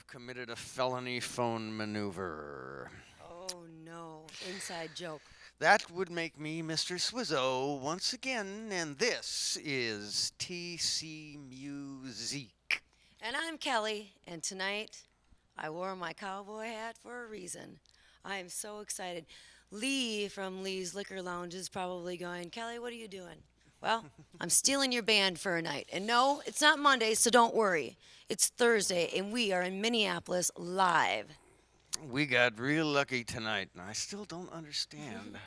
Committed a felony phone maneuver. Oh no, inside joke. That would make me Mr. Swizzo once again, and this is TC Muzique. And I'm Kelly, and tonight I wore my cowboy hat for a reason. I am so excited. Lee from Lee's Liquor Lounge is probably going, Kelly, what are you doing? Well, I'm stealing your band for a night. And no, it's not Monday, so don't worry. It's Thursday, and we are in Minneapolis live. We got real lucky tonight, and I still don't understand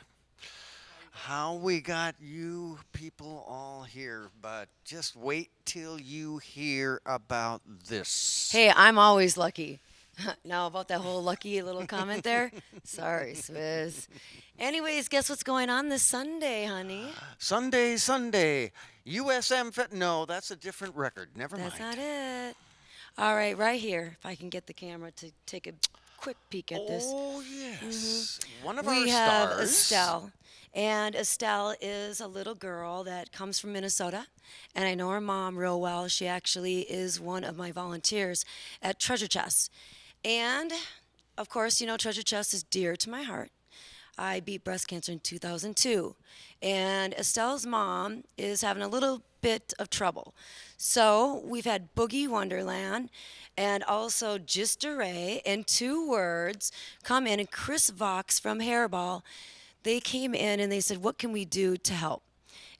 how we got you people all here, but just wait till you hear about this. Hey, I'm always lucky. Now, about that whole lucky little comment there? Sorry, Swizz. Anyways, guess what's going on this Sunday, honey? Sunday. USM No, that's a different record. Never mind. That's not it. All right here, if I can get the camera to take a quick peek at this. Oh, yes. One of we our have stars. Estelle. And Estelle is a little girl that comes from Minnesota. And I know her mom real well. She actually is one of my volunteers at Treasure Chest. And, of course, you know, Treasure Chest is dear to my heart. I beat breast cancer in 2002. And Estelle's mom is having a little bit of trouble. So we've had Boogie Wonderland and also Just a Ray and 2 Words come in. And Chris Vox from Hairball, they came in and they said, what can we do to help?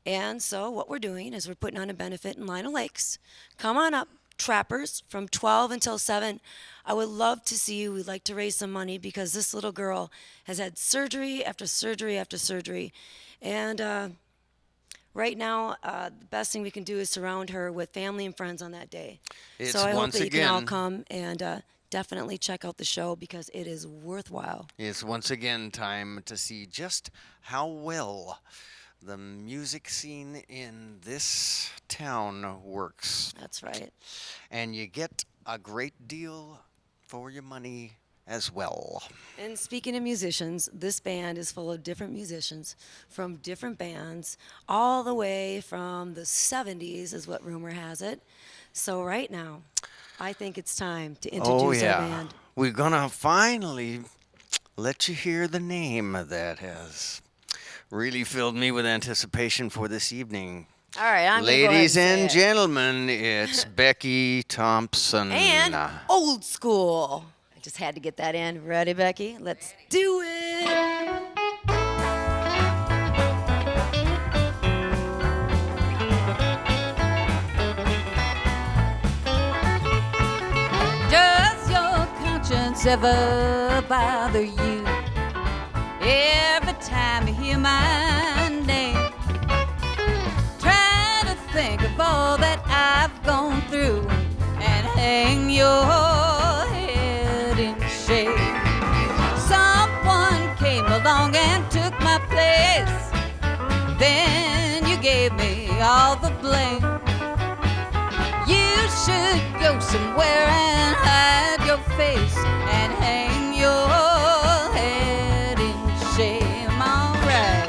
And so what we're doing is we're putting on a benefit in Lino Lakes. Come on up, trappers, from 12 until 7. I would love to see you. We'd like to raise some money because this little girl has had surgery after surgery after surgery. And right now, the best thing we can do is surround her with family and friends on that day. It's so I hope that you can all again- come and definitely check out the show because it is worthwhile. It's once again time to see just how well the music scene in this town works. That's right. And you get a great deal for your money as well. And speaking of musicians, this band is full of different musicians from different bands, all the way from the 70s is what rumor has it. So right now, I think it's time to introduce our band. We're going to finally let you hear the name that has really filled me with anticipation for this evening. All right, I'm Ladies gonna go ahead and and say it. gentlemen, it's Becky Thompson. And old school. I just had to get that in. Ready, Becky? Let's do it. Does your conscience ever bother you? Every time you hear my name, try to think of all that I've gone through and hang your head in shame. Someone came along and took my place. Then you gave me all the blame. You should go somewhere and hide your face and hang your head in shame. All right.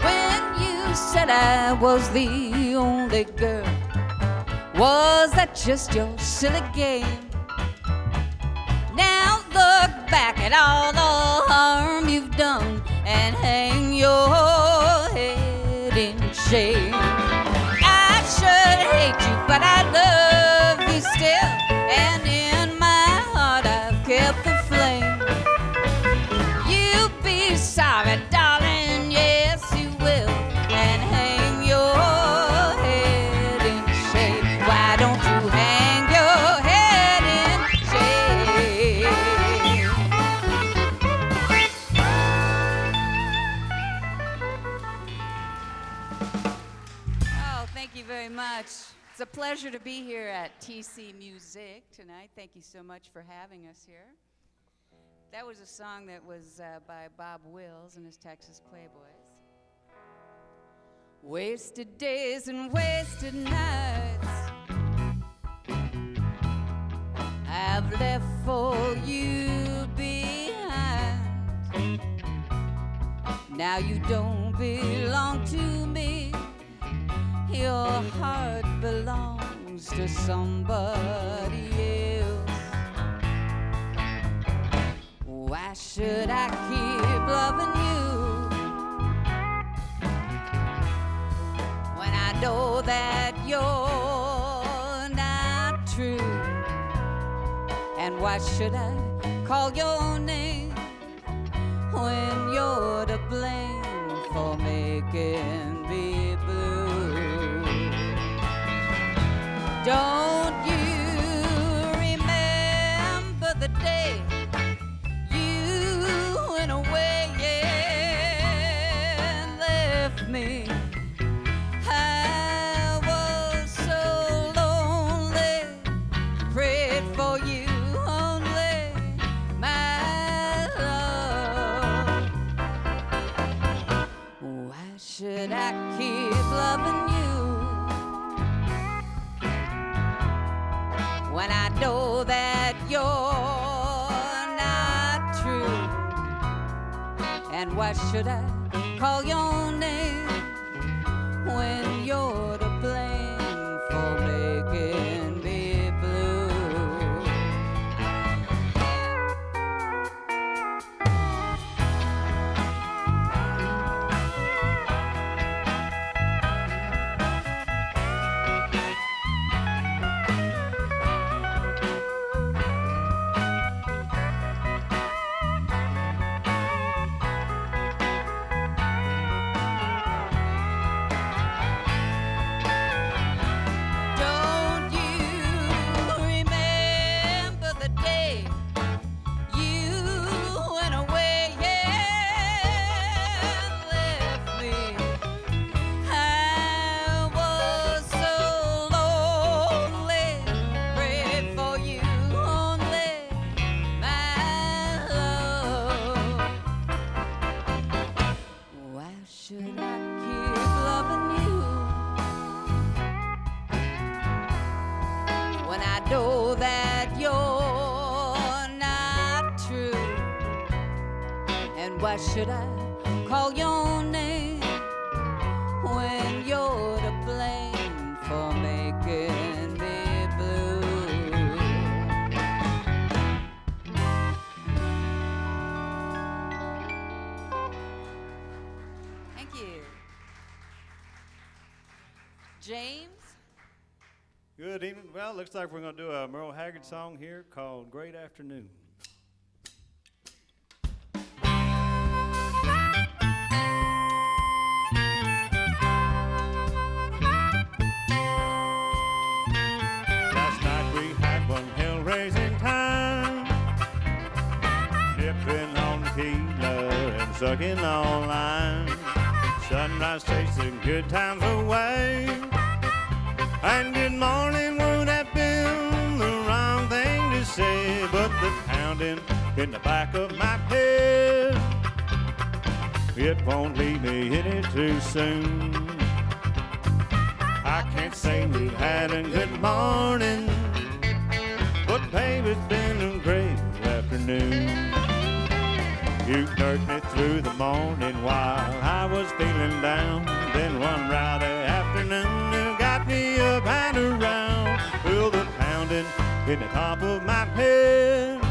When you said I was the only girl, Was that just your silly game? Now look back at all the harm you've done and hang your head in shame. I should hate you, but I love you still, and in my heart I've kept the flame. You'll be sorry, darling, yes you will, and hang your head in shame. Why don't you hang your head in shame? Oh, thank you very much. It's a pleasure to be here at TC Muzique tonight. Thank you so much for having us here. That was a song that was by Bob Wills and his Texas Playboys. Wasted days and wasted nights I've left for you behind. Now you don't belong to me. Your heart belongs to somebody else. Why should I keep loving you when I know that you're not true? And why should I call your name when you're to blame for making me blue? Don't you remember the day you went away and left me? I was so lonely, prayed for you only, my love. Why should I keep loving you when I know that you're not true? And why should I call your name when you're to blame for making me blue? Don't you remember the day you went away and left me? I was so lonely, prayed for you only, my love. Why should I keep loving you when I know that you're not true? And why should I call your name when you're to blame for making me blue? Thank you. James? Good evening. Well, looks like we're going to do a Merle Haggard song here called Great Afternoon. Last night we had one hell-raising time, dipping on tequila and sucking on lime. Sunrise chasing good times away, and good morning would have been the wrong thing to say, but the pounding in the back of my head, it won't leave me any too soon. I can't say we had a good morning, but babe, it's been a great afternoon. You nursed me through the morning while I was feeling down. Then one rowdy afternoon you got me up and around. in the top of my head.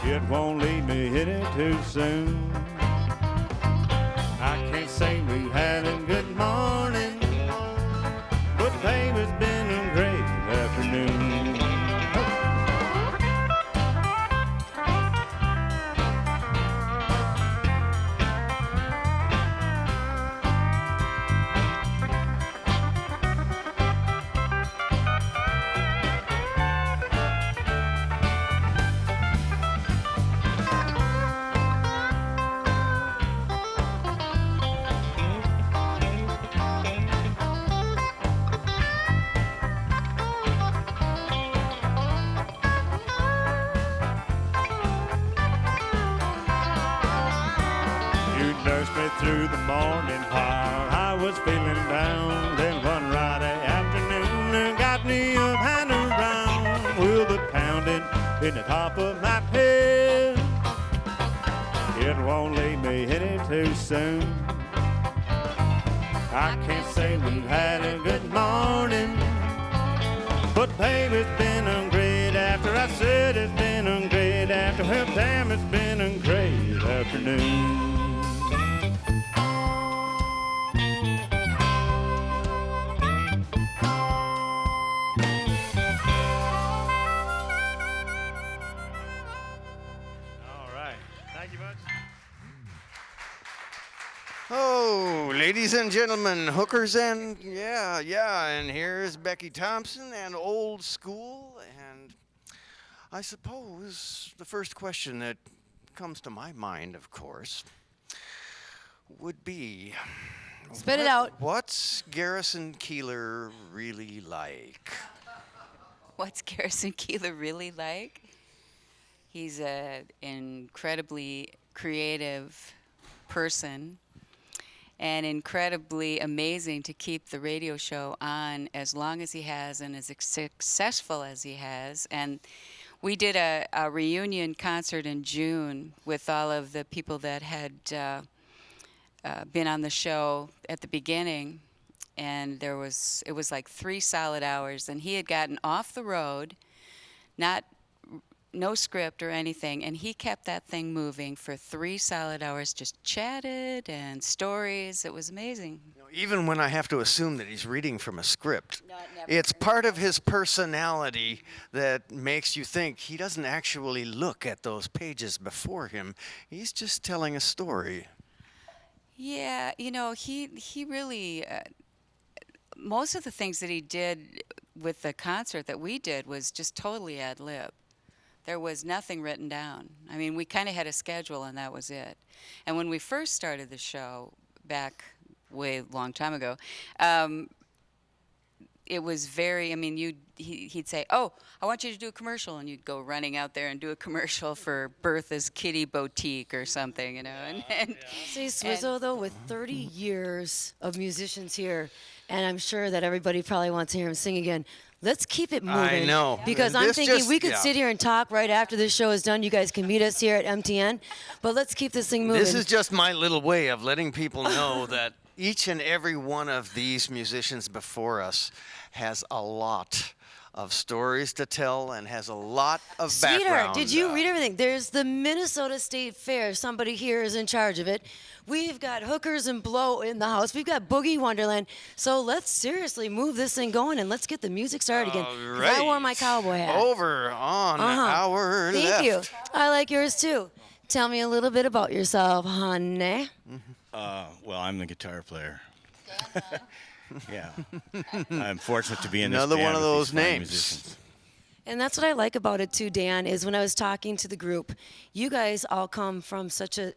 It won't leave me hit it too soon. I can't say we had a good morning, but babe, it's been a great afternoon. Through the morning while I was feeling down. Then one Friday afternoon got me up and around with a pounding in the top of my head. It won't leave me hit it too soon. I can't say we've had a good morning, but babe, it's been a great after. I said it's been a great after. Well, damn, it's been a great afternoon. Oh, ladies and gentlemen, hookers and and here's Becky Thompson and Old School. And I suppose the first question that comes to my mind, of course, would be, Spit it out. What's Garrison Keillor really like? What's Garrison Keillor really like? He's an incredibly creative person and incredibly amazing to keep the radio show on as long as he has and as successful as he has. And we did a reunion concert in June with all of the people that had been on the show at the beginning, and it was like 3 solid hours, and he had gotten off the road, no script or anything, and he kept that thing moving for 3 solid hours, just chatted and stories. It was amazing. Even when I have to assume that he's reading from a script, No, it never it's happened. part of his personality that makes you think he doesn't actually look at those pages before him. He's just telling a story. Yeah, he really, most of the things that he did with the concert that we did was just totally ad lib. There was nothing written down. I mean, we kind of had a schedule and that was it. And when we first started the show back way long time ago, it was very, I mean, he'd say, "Oh, I want you to do a commercial," and you'd go running out there and do a commercial for Bertha's Kitty Boutique or something, and See, Swizzo, though, with 30 years of musicians here, and I'm sure that everybody probably wants to hear him sing again. Let's keep it moving. I know. Because I'm This thinking just- we could yeah. sit here and talk right after this show is done. You guys can meet us here at MTN. But let's keep this thing moving. This is just my little way of letting people know that each and every one of these musicians before us has a lot of stories to tell and has a lot of Sweetheart, background. did you read everything? There's the Minnesota State Fair. Somebody here is in charge of it. We've got hookers and blow in the house. We've got Boogie Wonderland. So let's seriously move this thing going and let's get the music started again. 'Cause I wore my cowboy hat. Over on our Thank left. you. I like yours too. Tell me a little bit about yourself, honey. Well, I'm the guitar player. Yeah. I'm fortunate to be in this Another band one of with those these fine names. musicians. And that's what I like about it too, Dan, is when I was talking to the group, you guys all come from such a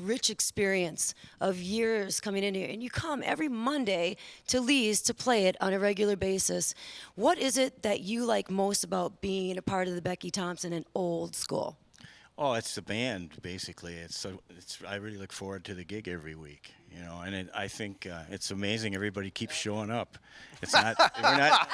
rich experience of years coming in here. And you come every Monday to Lee's to play it on a regular basis. What is it that you like most about being a part of the Becky Thompson and Old School? Oh, it's the band basically. I really look forward to the gig every week. you know, and I think it's amazing everybody keeps showing up. It's not, we're not,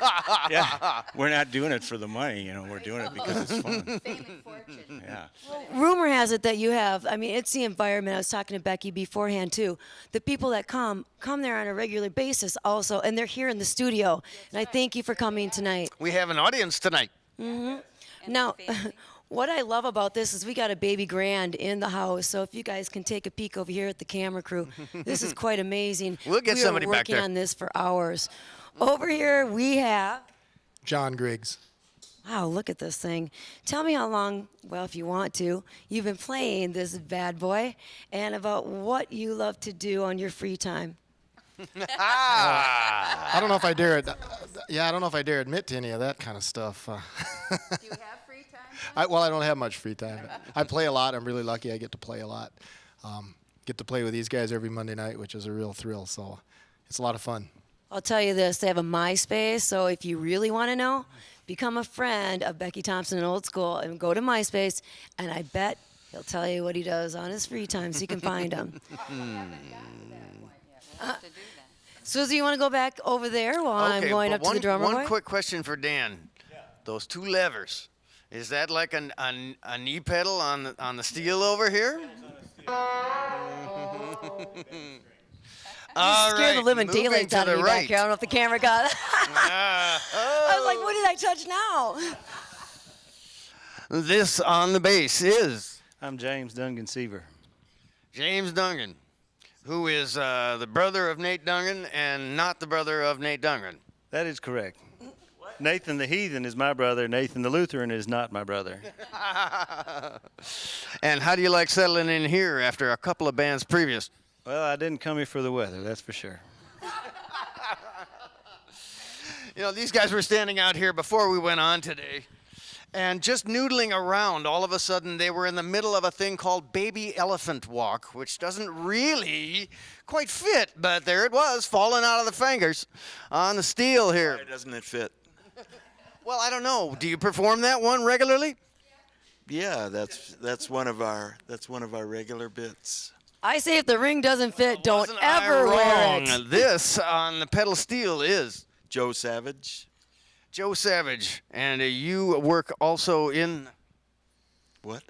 yeah, we're not doing it for the money, you know, we're doing it because it's fun. Fame and fortune. Yeah. Rumor has it that you have, I mean, it's the environment. I was talking to Becky beforehand, too. The people that come there on a regular basis also, and they're here in the studio. And I thank you for coming tonight. We have an audience tonight. Now, what I love about this is we got a baby grand in the house. So if you guys can take a peek over here at the camera crew, this is quite amazing. We'll get somebody We are back working there. on this for hours. Over here we have, John Griggs. wow, look at this thing. Tell me how long, well, if you want to, you've been playing this bad boy, and about what you love to do on your free time. I don't know if I dare. Yeah, I don't know if I dare admit to any of that kind of stuff. Do you have free time? I don't have much free time. I play a lot. I'm really lucky. I get to play a lot. Get to play with these guys every Monday night, which is a real thrill. So it's a lot of fun. I'll tell you this, they have a MySpace, so if you really want to know, become a friend of Becky Thompson in Old School and go to MySpace, and I bet he'll tell you what he does on his free time so you can find him. Susie, you want to go back over there while I'm going but up to the drummer One boy? quick question for Dan. Those two levers, is that like a knee pedal on the steel over here? All Scared the right, living moving daylights to out of the me back right. here. I don't know if the camera got it. I was like, what did I touch now? This on the bass is I'm James Dungan Seaver. James Dungan, who is the brother of Nate Dungan and not the brother of Nate Dungan. That is correct. Nathan the Heathen is my brother. Nathan the Lutheran is not my brother. And how do you like settling in here after a couple of bands previous? Well, I didn't come here for the weather, that's for sure. You know, these guys were standing out here before we went on today and just noodling around. All of a sudden, they were in the middle of a thing called Baby Elephant Walk, which doesn't really quite fit, but there it was, falling out of the fingers on the steel here. Why doesn't it fit? Well, I don't know. Do you perform that one regularly? Yeah, that's one of our regular bits. I say if the ring doesn't fit, don't Wasn't I ever wear wrong? it. This on the pedal steel is Joe Savage. Joe Savage, and you work also in. What?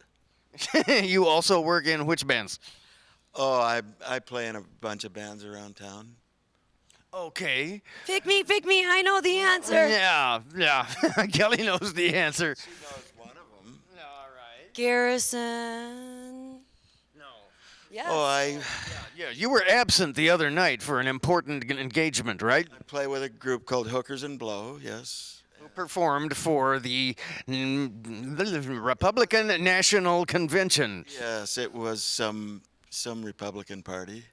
You also work in which bands? Oh, I play in a bunch of bands around town. Okay. Pick me, I know the answer. Yeah. Kelly knows the answer. She knows one of them. All right. Garrison. No. Yes. Oh, Yeah, you were absent the other night for an important engagement, right? I play with a group called Hookers and Blow. Yes. Who performed for the Republican National Convention. Yes, it was some Republican Party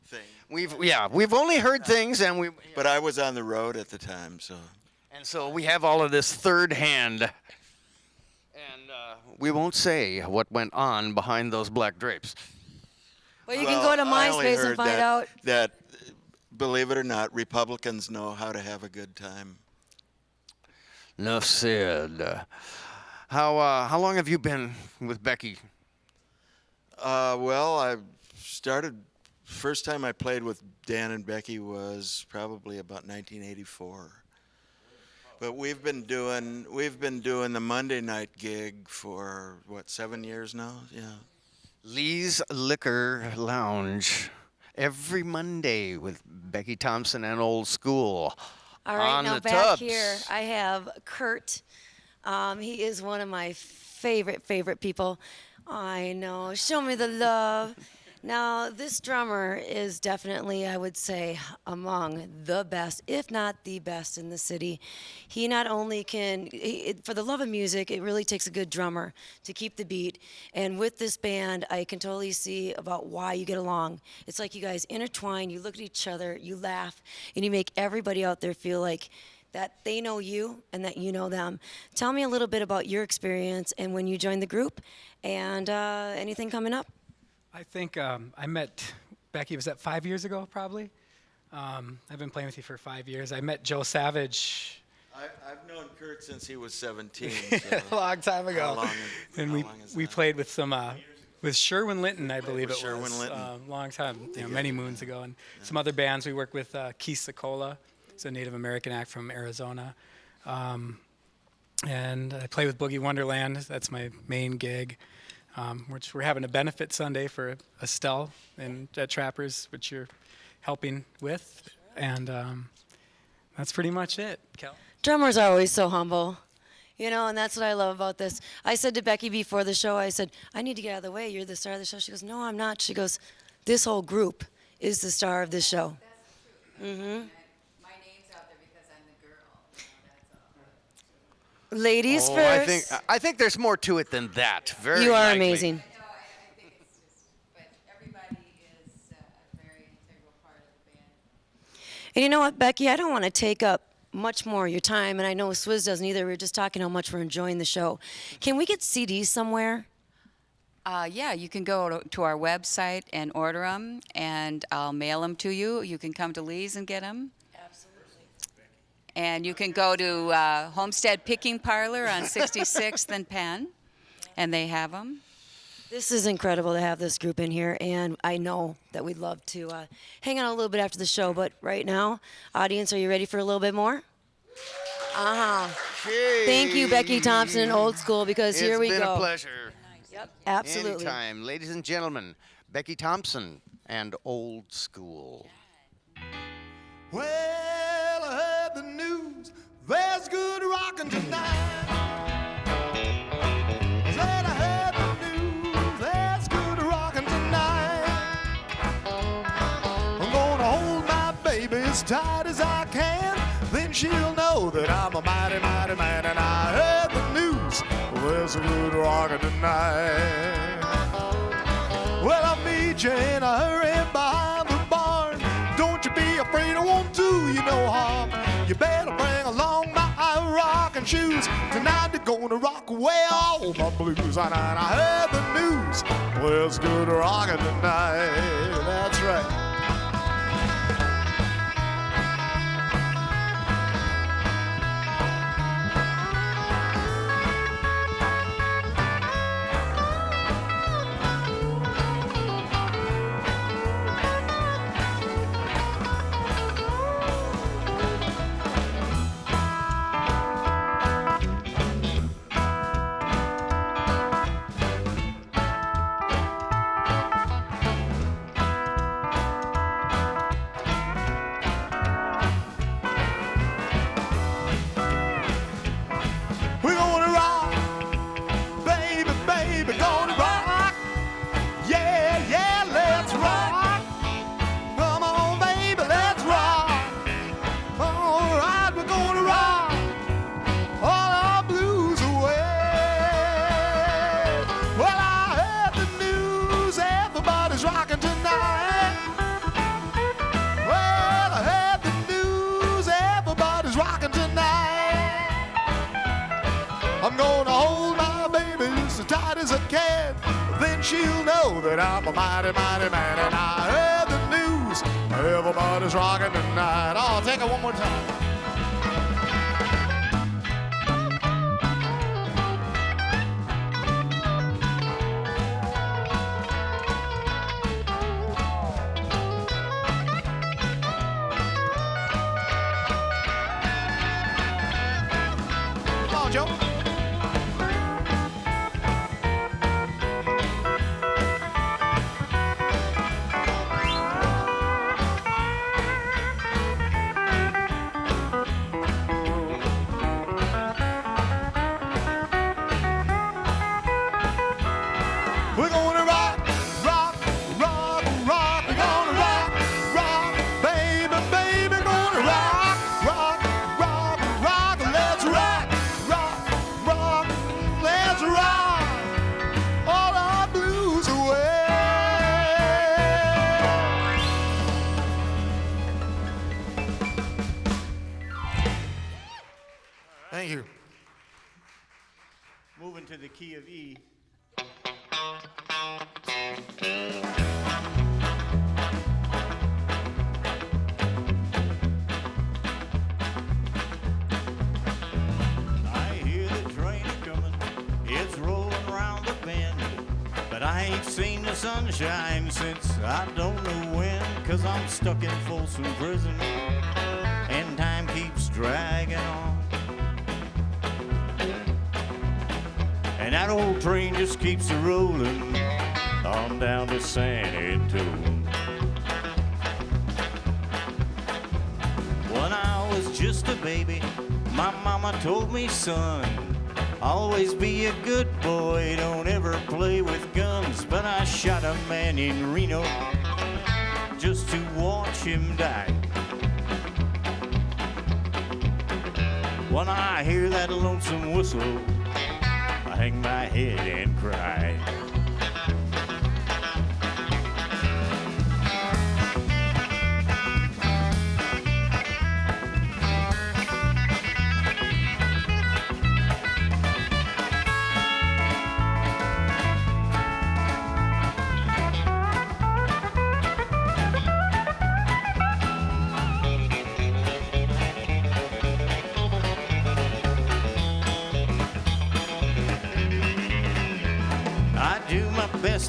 thing. We've only heard things, and But I was on the road at the time, so. And so we have all of this third hand. And we won't say what went on behind those black drapes. Well, you can go to I only MySpace and heard find out. that, believe it or not, Republicans know how to have a good time. Enough said. How long have you been with Becky? Well, I started. First time I played with Dan and Becky was probably about 1984. But we've been doing the Monday night gig for 7 years now? Yeah. Lee's Liquor Lounge. Every Monday with Becky Thompson and Old School. All right, on now the back tubs. here I have Kurt. He is one of my favorite people. I know. Show me the love. Now, this drummer is definitely, I would say, among the best, if not the best in the city. He not only can, for the love of music, it really takes a good drummer to keep the beat. And with this band, I can totally see about why you get along. It's like you guys intertwine, you look at each other, you laugh, and you make everybody out there feel like that they know you and that you know them. Tell me a little bit about your experience and when you joined the group and anything coming up. I think I met Becky, was that 5 years ago, probably? I've been playing with you for 5 years. I met Joe Savage I've known Kurt since he was 17. a long time ago. How long and how long is we that? played with with Sherwin Linton, I believe it Sherwin was. Linton. Long time, many moons ago. And some other bands. We work with Keith Secola. He's a Native American act from Arizona. And I play with Boogie Wonderland. That's my main gig. Which we're having a benefit Sunday for Estelle and at Trappers, which you're helping with. And that's pretty much it, Kel. Drummers are always so humble. And that's what I love about this. I said to Becky before the show, I said, I need to get out of the way. You're the star of the show. She goes, no, I'm not. She goes, this whole group is the star of this show. My name's out there because I'm the girl. That's all. Ladies Oh, first. I think there's more to it than that. Very You are likely. amazing. No, I think it's just, but everybody is a very integral part of the band. And you know what, Becky? I don't want to take up much more of your time, and I know Swizz doesn't either. We were just talking how much we're enjoying the show. Can we get CDs somewhere? Yeah, you can go to our website and order them, and I'll mail them to you. You can come to Lee's and get them. Absolutely. And you can go to Homestead Picking Parlor on 66th and Penn, and they have them. This is incredible to have this group in here, and I know that we'd love to hang out a little bit after the show, but right now, audience, are you ready for a little bit more? Thank you, Becky Thompson and Old School, because here we go. It's been a pleasure. Yep, absolutely. Anytime. Ladies and gentlemen, Becky Thompson and Old School. Well, I heard the news. There's good rockin' tonight. Said I heard the news. There's good rockin' tonight. I'm gonna hold my baby as tight as I can. Then she'll know that I'm a mighty, mighty man. And I heard the news. There's good rockin' tonight. Well, I'll meet you in a hurry behind the barn. Don't you be afraid, I won't do you no harm. You better bring along my rockin' shoes. Tonight they're gonna rock away all my blues. And I heard the news. Well, it's good rockin' tonight. That's right. I'm gonna hold my baby as tight as I can. Then she'll know that I'm a mighty, mighty man. And I heard the news. Everybody's rocking tonight. Oh, I'll take it one more time. Come on, Joe. We're gonna rock, rock, rock, rock. We're gonna rock, rock, baby, baby. Gonna rock, rock, rock, rock. Let's rock, rock, rock. Let's rock all our blues away. Thank you. Moving to the key of E. I hear the train a-comin', it's rollin' round the bend, but I ain't seen sunshine since I don't know when, 'cause I'm stuck in Folsom Prison and time keeps dragging on. And that old train just keeps a rolling on down to San Antonio. When I was just a baby, my mama told me, son, always be a good boy, don't ever play with guns. But I shot a man in Reno just to watch him die. When I hear that lonesome whistle, I hang my head and cry.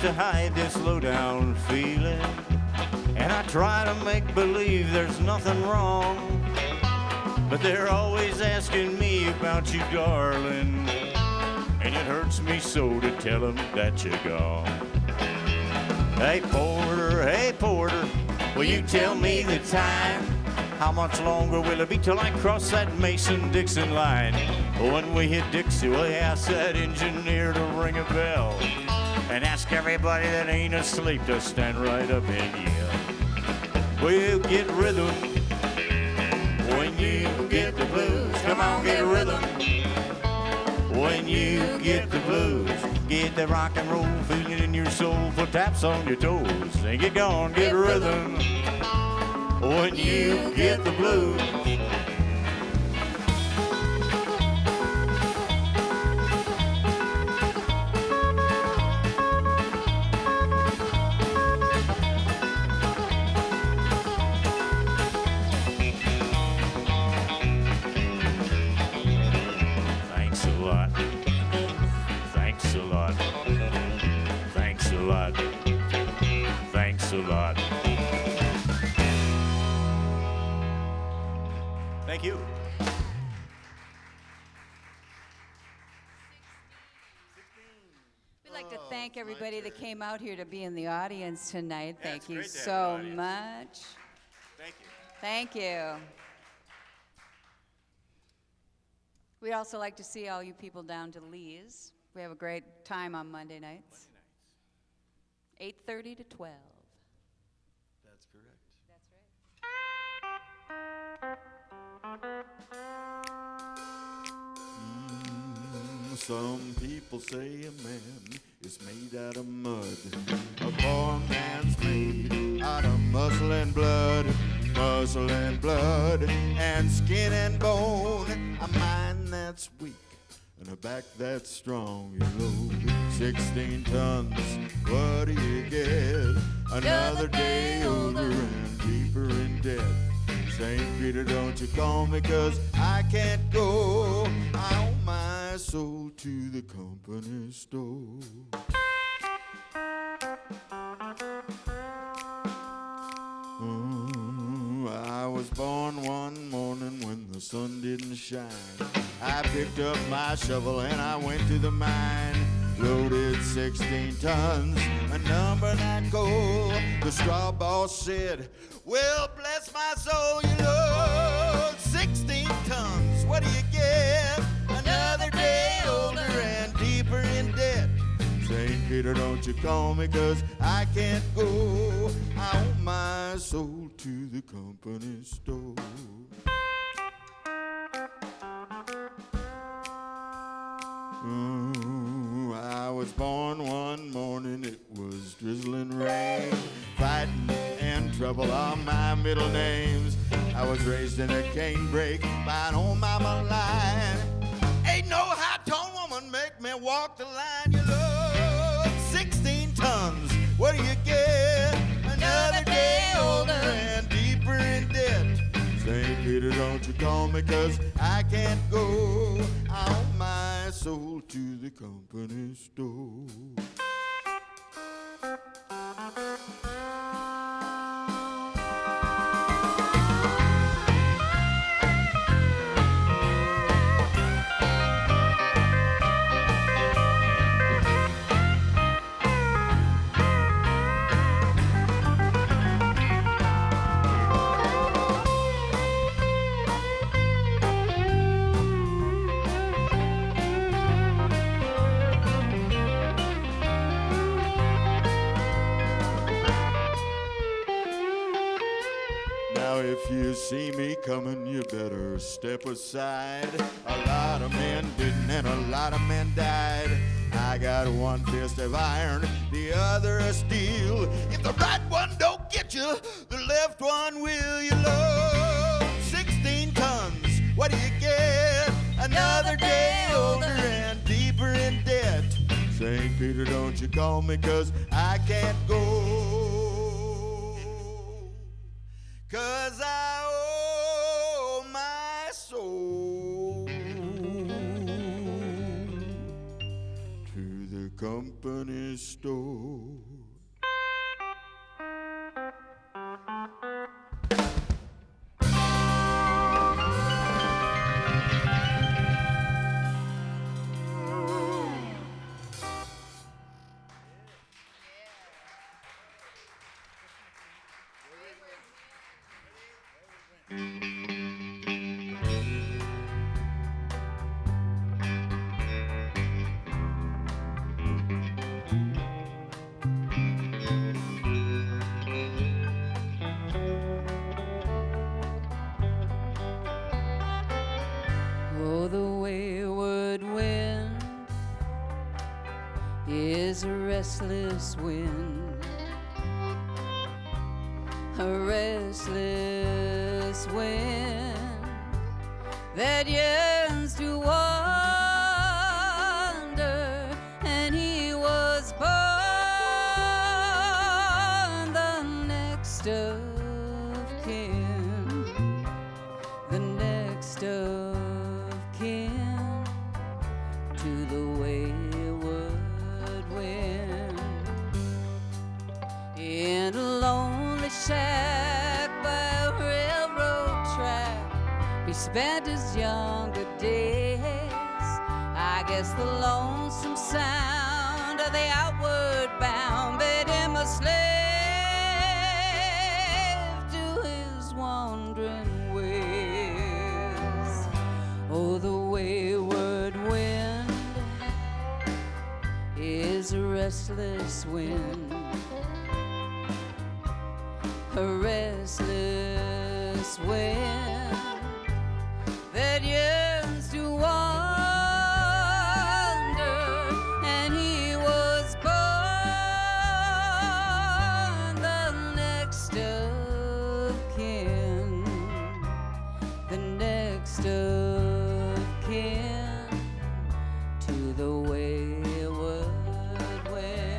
To hide this low-down feeling, and I try to make believe there's nothing wrong, but they're always asking me about you, darling, and it hurts me so to tell them that you're gone. Hey Porter, will you tell me the time? How much longer will it be till I cross that Mason-Dixon line? When we hit Dixie, we'll ask that engineer to ring a bell and ask everybody that ain't asleep to stand right up and yell. We'll get rhythm when you get the blues. Come on, get rhythm when you get the blues. Get the rock and roll feeling in your soul, put taps on your toes, and get gone, get rhythm when you get the blues. Thank you. We'd like to thank everybody that came out here to be in the audience tonight. Yeah, Thank you it's great to so have an audience. much. Thank you. Thank you. We'd also like to see all you people down to Lee's. We have a great time on Monday nights. 8:30 to 12. That's correct. That's right. Some people say a man is made out of mud. A poor man's made out of muscle and blood, and skin and bone. A mind that's weak and a back that's strong. You load 16 tons, what do you get? Another day older and deeper in debt. St. Peter, don't you call me, 'cause I can't go. I owe my soul to the company store. I was born one morning when the sun didn't shine. I picked up my shovel and I went to the mine. Loaded 16 tons, a number not gold. The straw boss said, well, bless my soul, you load 16 tons. What do you get? Another day older and deeper in debt. St. Peter, don't you call me, 'cause I can't go. I owe my soul to the company store. I was born one morning, it was drizzling rain. Fighting and trouble are my middle names. I was raised in a canebrake by an old mama line. Ain't no high-tone woman make me walk the line. You load 16 tons, what do you get? Another day older and deeper in debt. St. Peter, don't you call me, 'cause I can't go. I owe my soul to the company store. step aside. A lot of men didn't and a lot of men died. I got one fist of iron, the other of steel. If the right one don't get you, the left one will. You load 16 tons, what do you get? Another day older and deeper in debt. St. Peter, don't you call me, 'cause I can't go. 'Cause I owe my soul to the company store. Oh, the wayward wind is a restless wind, a restless wind that yearns to wander, and he was born the next of kin, the next of kin to the wayward wind. In a lonely shack by a railroad track, he spent his younger days. I guess the lonesome sound of the outward bound made him a slave to his wandering ways. Oh, the wayward wind is a restless wind, a restless wind that yearns to wander, and he was born the next of kin, the next of kin to the wayward wind.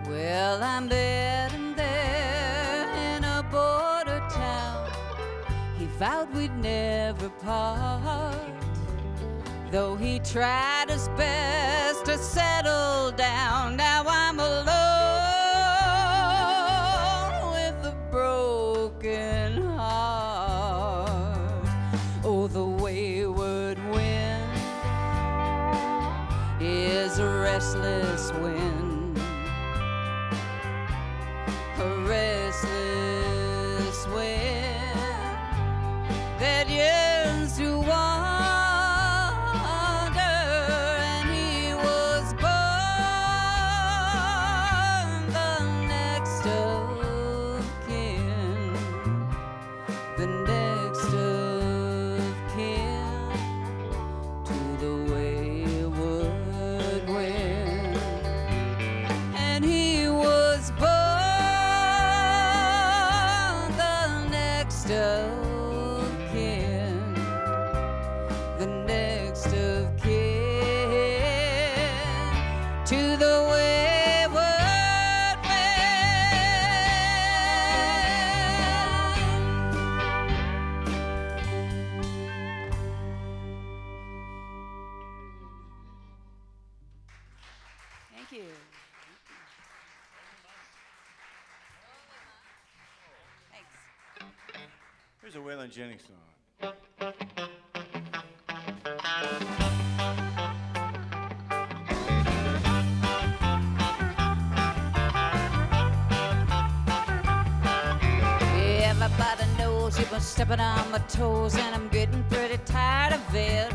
Well, I met him there in a border town. He vowed we'd never part, though he tried his best to settle down. Now I'm alone with a broken heart. Oh, the wayward wind is a restless wind, a restless wind that yearns to wander, and he was born a Waylon Jennings song. Everybody knows you've been stepping on my toes, and I'm getting pretty tired of it.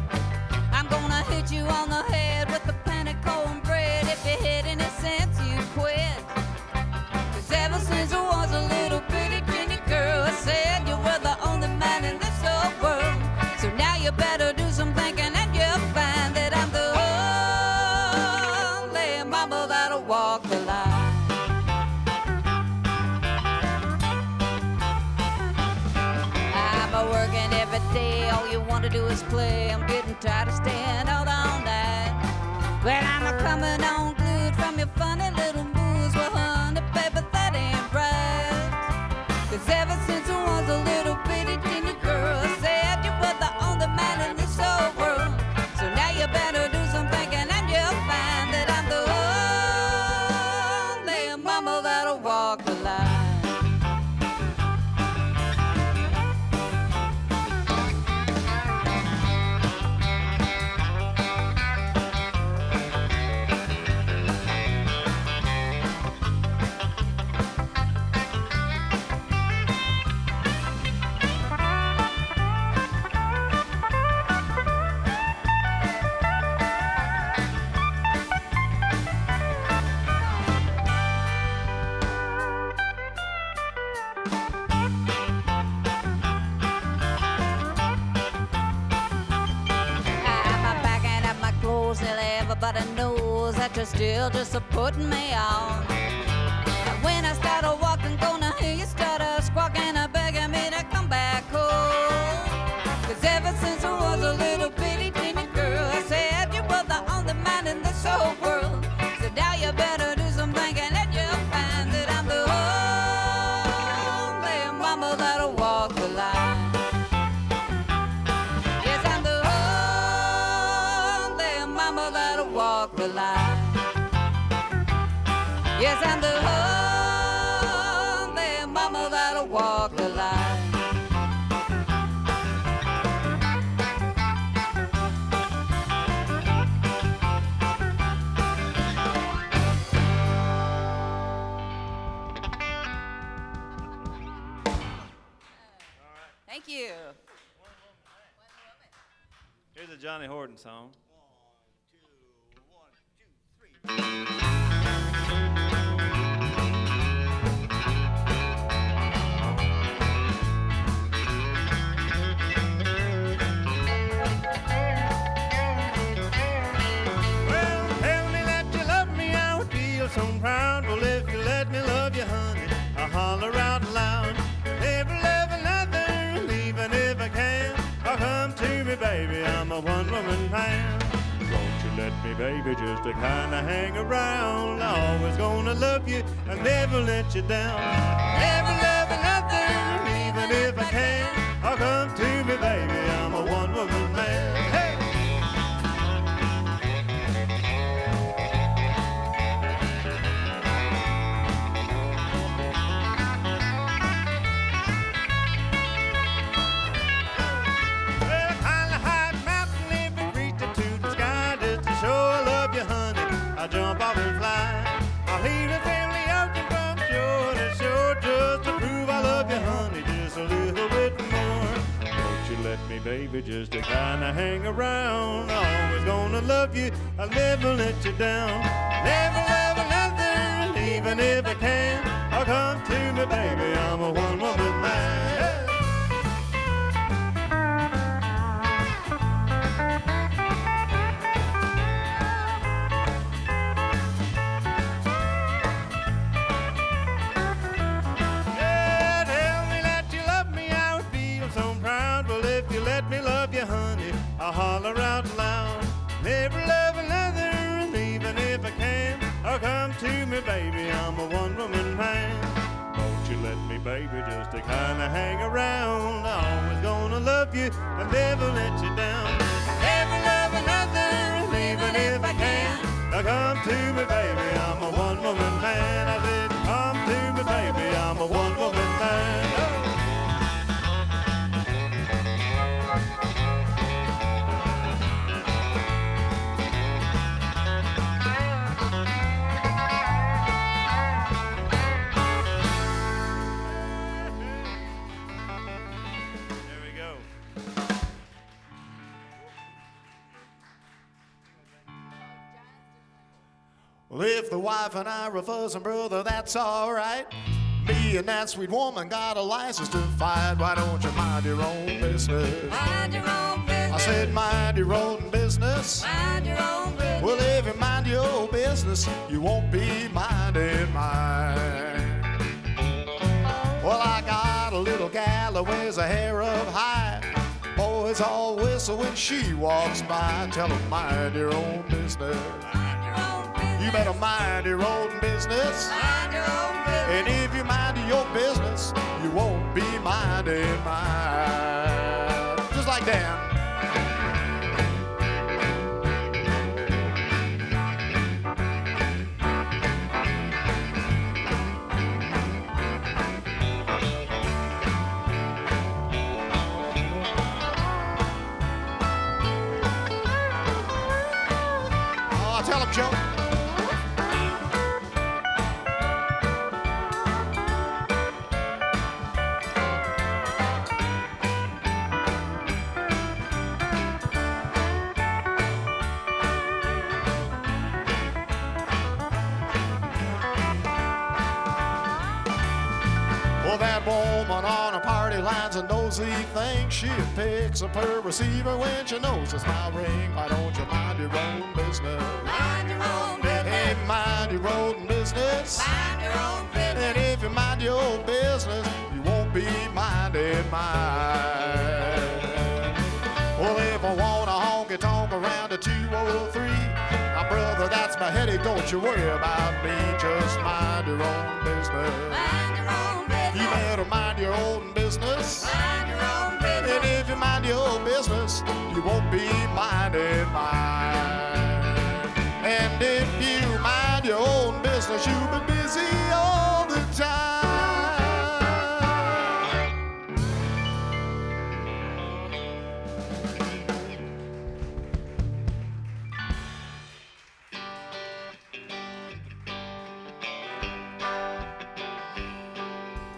I'm gonna hit you on the head with the panic cornbread. If you had any sense, you quit. 'Cause ever since I was a little bitty teeny girl, I said you were the only man in this whole world. So now you better do some thinking, and you'll find that I'm the only mama that'll walk the line. I'm working every day, all you want to do is play. I'm getting tired of staying out all night. Well, I'm coming on good from your funny little moves. Well, honey, baby, that ain't right. 'Cause ever since I was a little bitty teeny girl, I said you were the only man in this whole world. So now you better do some thinking, and you'll find that I'm the only mama that'll walk the line. Everybody knows that you're still just putting me on. And when I start walking, gonna hear you start squawking, begging me to come back home. 'Cause ever since I was a little bitty teeny girl, I said you were the only man in this whole world. So now you better do some thinking, and you'll find that I'm the only mama that'll walk the line. Yes, I'm the only mama that'll walk the line. Yes, I'm the only mama that'll walk the line. Thank you. Here's a Johnny Horton song. Well, tell me that you love me, I would feel so proud. Well, if you let me love you, honey, I'll holler out loud. Never love another, and even if I can, I'll come to me, baby, I'm a one-woman man. Won't you let me, baby, just to kinda hang around? I'm always gonna love you, I'll never let you down. Never love another, and even if I can, I'll come to me, baby, I'm a one-woman man. Hey! I'll jump off and fly. I'll leave the family ocean from shore to shore just to prove I love you, honey, just a little bit more. Won't you let me, baby, just to kinda hang around? Always gonna love you, I'll never let you down. Never love another, and even if I can, I'll come to me, baby, I'm a one-woman man. Hey! Let me love you, honey, I'll holler out loud. Never love another, and even if I can, I'll come to me, baby, I'm a one-woman man. Won't you let me, baby, just to kinda hang around? I'm always gonna love you, I'll never let you down. Never love another, and even if I can, I'll come to me, baby, I'm a one-woman man. I said, come to me, baby, I'm a one-woman man. Oh. if the wife and I were fussing, brother, that's all right. Me and that sweet woman got a license to fight. Why don't you mind your own business? Mind your own business. I said mind your own business. Mind your own business. Well, if you mind your business, you won't be minding mine. Well, I got a little gal that wears a hair up high. Boys all whistle when she walks by. Tell them mind your own business. Mind your own business. You better mind your own business. Mind your own business. And if you mind your business, you won't be minding mine. Just like Dan. Oh, tell him, Joe. Well, that woman on a party line's a nosy thing. She picks up her receiver when she knows it's my ring. Why don't you mind your own business? Mind your own business. Hey, mind your own business. Mind your own business. And if you mind your business, you won't be minding mine. Well, if I want a honky-tonk around the 203, now, brother, that's my headache. Don't you worry about me. Just mind your own business. Mind your own business. You better mind your own business. Mind your own business. And if you mind your business, you won't be minding mine. And if you mind your own business, you'll be busy all the time.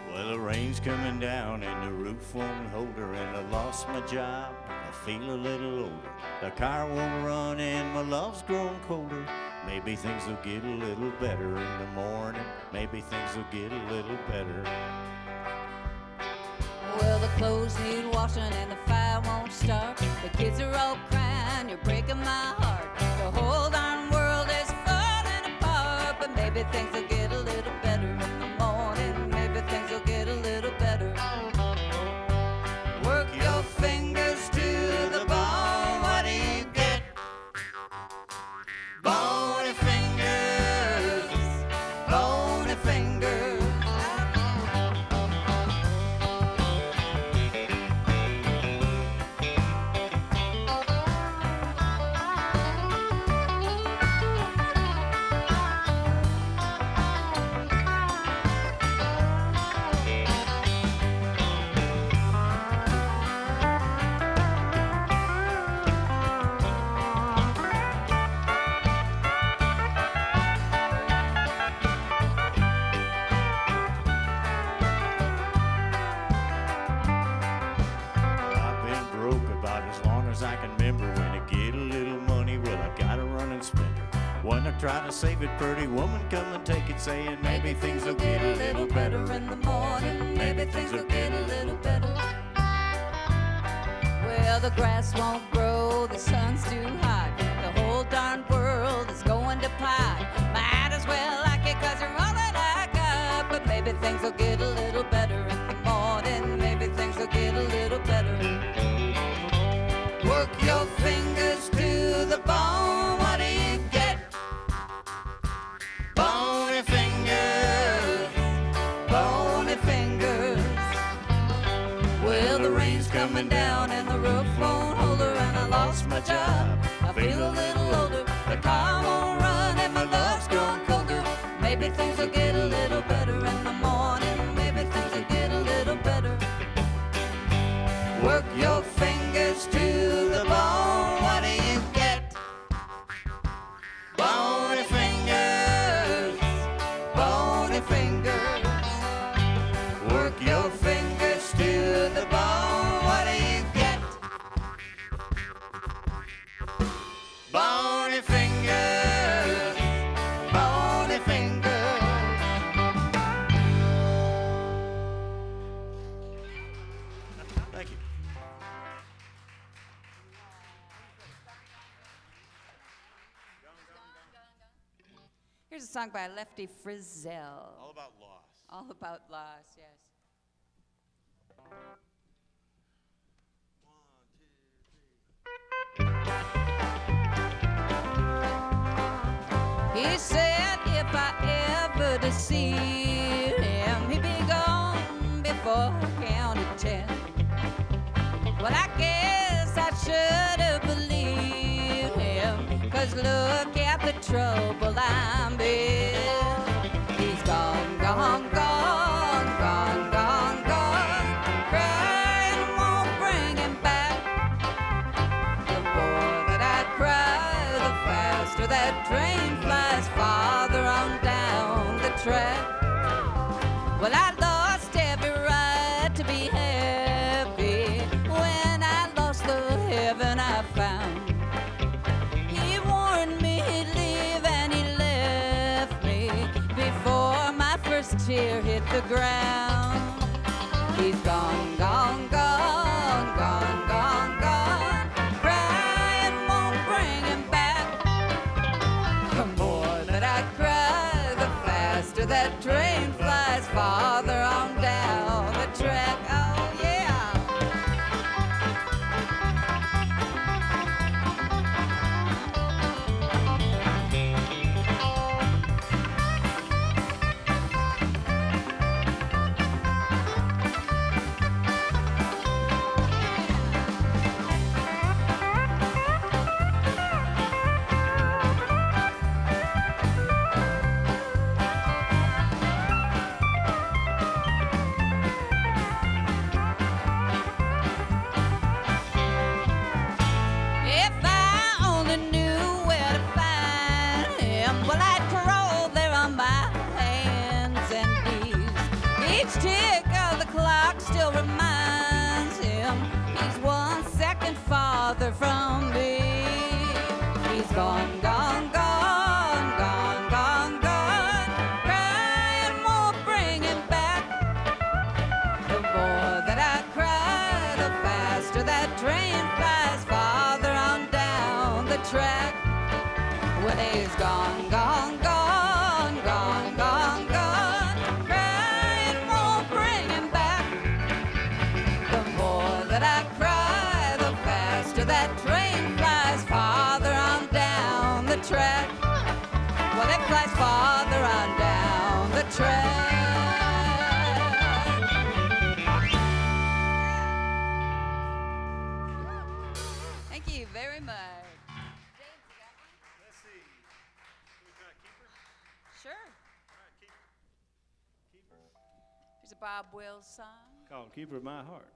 Well, the rain's coming down and the roof won't hold her, and I lost my job. I feel a little older. The car won't run and my love's grown colder. Maybe things will get a little better in the morning. Maybe things will get a little better. Well, the clothes need washing and the fire won't start. The kids are all crying, you're breaking my heart. The whole darn world is falling apart, but maybe things will get a little better in the morning. Maybe things will get a little better. Work your fingers to the bone. What do you get? Bony fingers, bony fingers. I've been broke about as long as I can remember. When I get a little money, well, I gotta run and spend it. When I try to save it, pretty woman come and take it, saying maybe things will get a little better in the morning. Maybe things will get a little better. Well, the grass won't grow, the sun's too hot. The whole darn world is going to pot. Might as well like it 'cause you're all that I got. But maybe things will get a little better in the morning. Maybe things will get a little better. Work your fingers to the bone. What do you get? Bony fingers, bony fingers. Well, the rain's coming down and the roof won't hold her, and I lost my job. I feel a little older. The car won't run and my love's grown colder. Maybe things will get a little better in the morning. Maybe things will get a little better. Work your fingers to the bone. What do you get? Bony fingers, bony fingers. Work your fingers to the bone. What do you get? Bony fingers, bony Here's a song by Lefty Frizzell. All about loss. All about loss, yes. He said if I ever to see him, he'd be gone before I counted 10. Well, I guess I should have believed him, 'cause look at the trouble I'm in. He's gone, gone, gone, gone, gone, gone. Crying won't bring him back. The more that I cry, the faster that train flies farther on down the track. Well, I lost every right to be happy when I lost the heaven I found. He warned me he'd leave and he left me before my first tear hit the ground. He's gone, gone, gone, gone, gone, gone. Crying won't bring him back. The more that I cry, the faster that train flies farther on down the track. Oh yeah. If I only knew where to find him, well, I'd crawl there on my hands and knees. Each tick of the clock still reminds him he's 1 second farther from me. He's gone, gone, gone, gone, gone, gone. Crying won't bring him back. The more that I cry, the faster that train flies farther on down the track. When he's gone, gone, gone, gone, gone, gone. Crying won't bring him back. The more that I cry, the faster that train flies farther on down the track. Well, it flies farther on down the track. Thank you very much. James, you got one? Let's see. We try keeper? Sure. All right, keeper. Here's a Bob Wills song. Called Keeper of My Heart.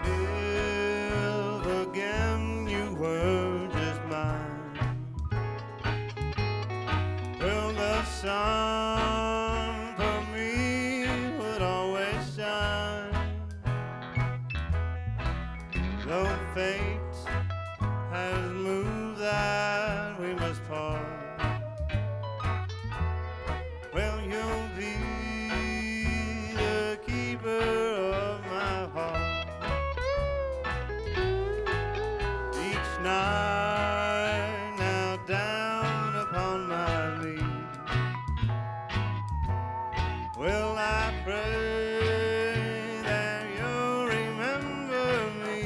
If again you were just mine, well, the sun for me would always shine. Though fate has moved that we must part, well, you'll be the keeper of my heart. Each night now down upon my knees, well, I pray that you'll remember me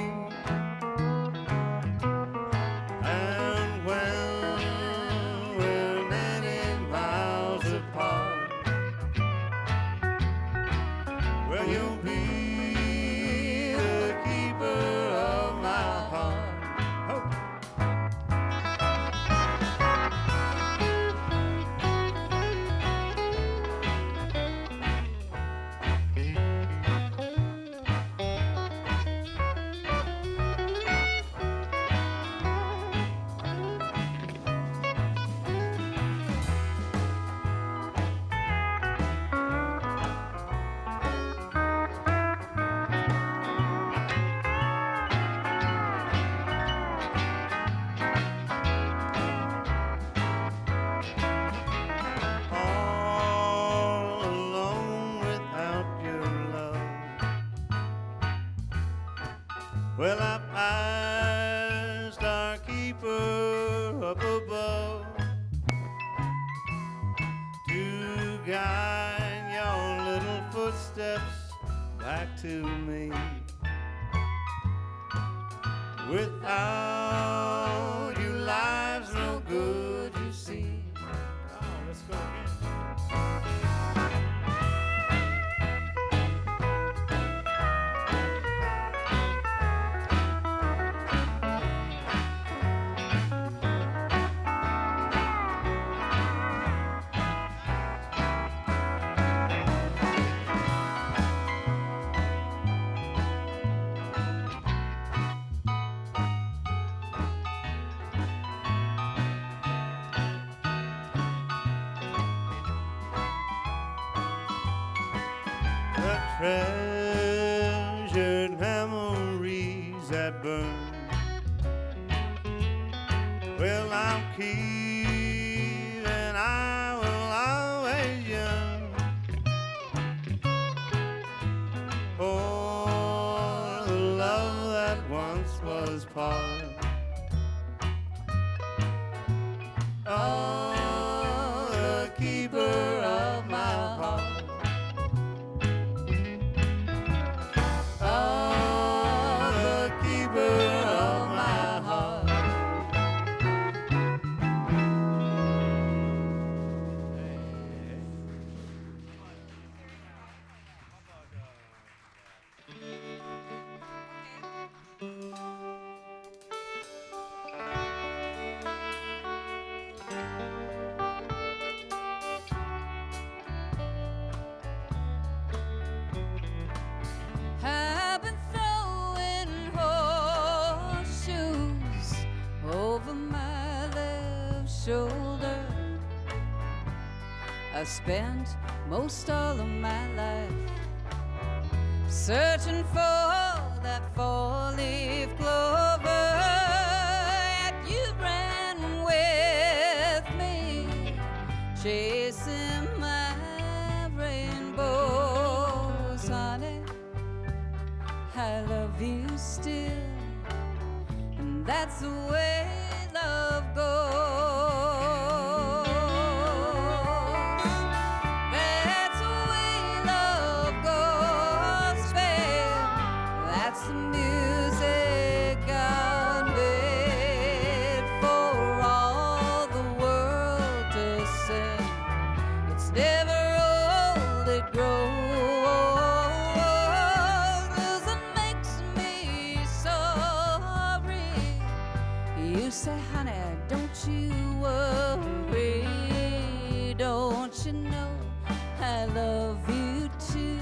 Well, I've asked our keeper up above to guide your little footsteps back to me. Without you, life's no good, you see. Oh, let's go again. The treasured memories that burn, well, I'm keeping, I will always yearn for the love that once was part of the keeper of my heart. I've been throwing horseshoes over my left shoulder. I spent most all of my life searching for that four-leaf clover, yet you ran with me, chasing my rainbows, honey. I love you still, and that's the way love goes. That's the way love goes, babe. That's the music God made for all the world to sing. It's never old, it grows. You say, honey, don't you worry. Don't you know I love you too?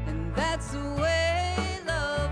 And that's the way love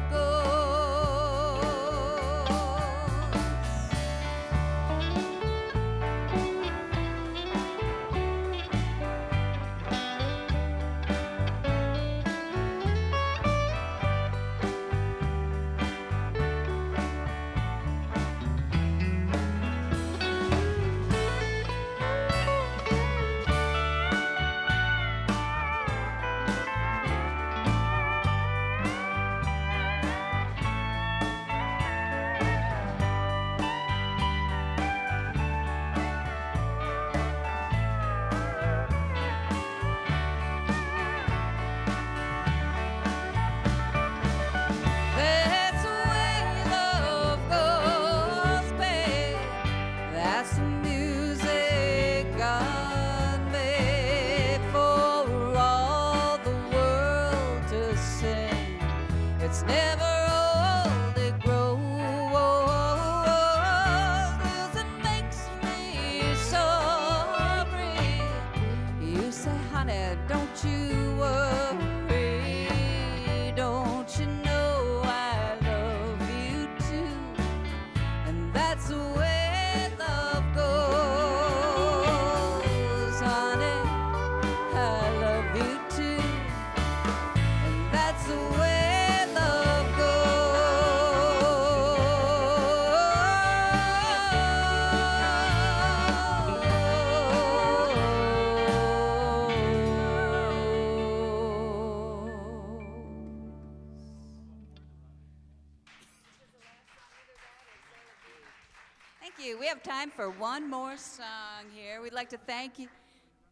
Thank you. We have time for one more song here. We'd like to thank you,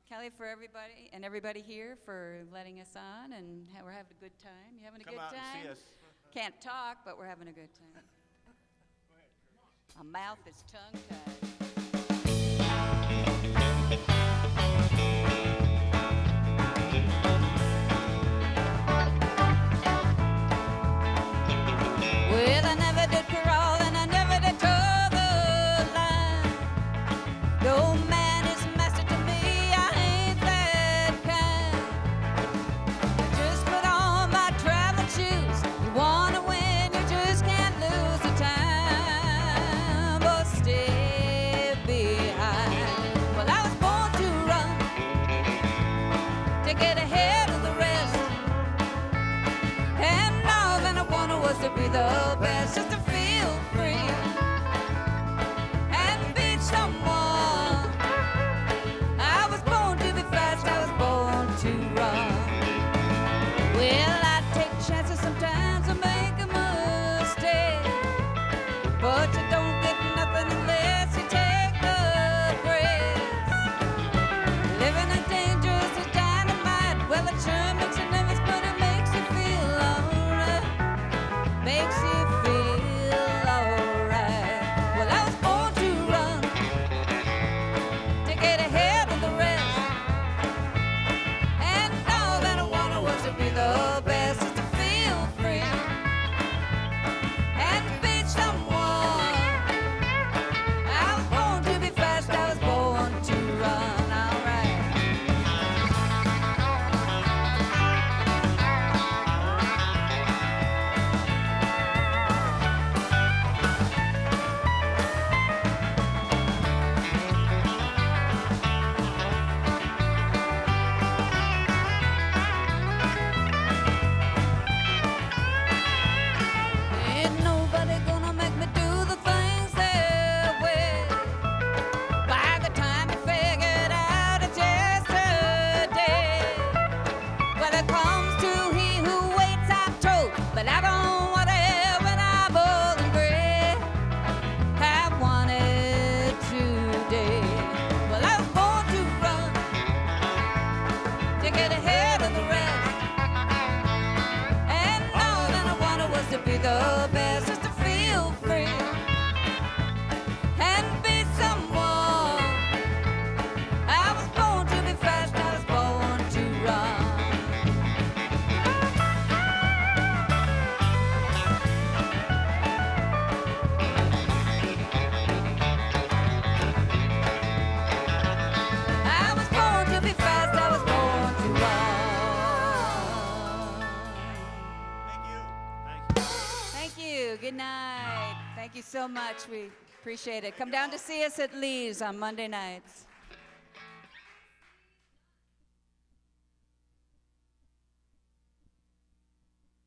Kelly, for everybody here for letting us on, and we're having a good time. You having a Come good out time? and see us. Can't talk, but we're having a good time. My mouth is tongue-tied. Well, I never did crawl and I never did toe the line. No man is master to me, I ain't that kind. I just put on my traveling shoes. You wanna win, you just can't lose the time or stay behind. Well, I was born to run, to get ahead of the rest. And all that I wanted was to be the best, just to feel free and beat someone. I was born to be fast, I was born to run. Well, I take chances sometimes and make a mistake, but you don't get nothing unless you take the breaks. Living in danger is dynamite. Well, it sure makes you nervous, but it makes you feel alright. Makes you feel alright. Well, I was born to run, to get ahead of the rest. And all that I wanted was to be the best, just to feel free and beat someone. I was born to be fast, I was born to run. Alright. Ain't nobody gonna make me do the things their way. By the time you figure it out, it's yesterday. Well, it comes to he who waits, I'm told, but I don't want it when I'm old and gray. I want it today. Well, I was born to run, to get ahead of the rest. And all that I wanted was to be the best, just to feel free and be someone. I was born to be fast, I was born to run. I was born to be fast, I was born to run. Thank you. Good night. Thank you so much. We appreciate it. Come down to see us at Lee's on Monday nights.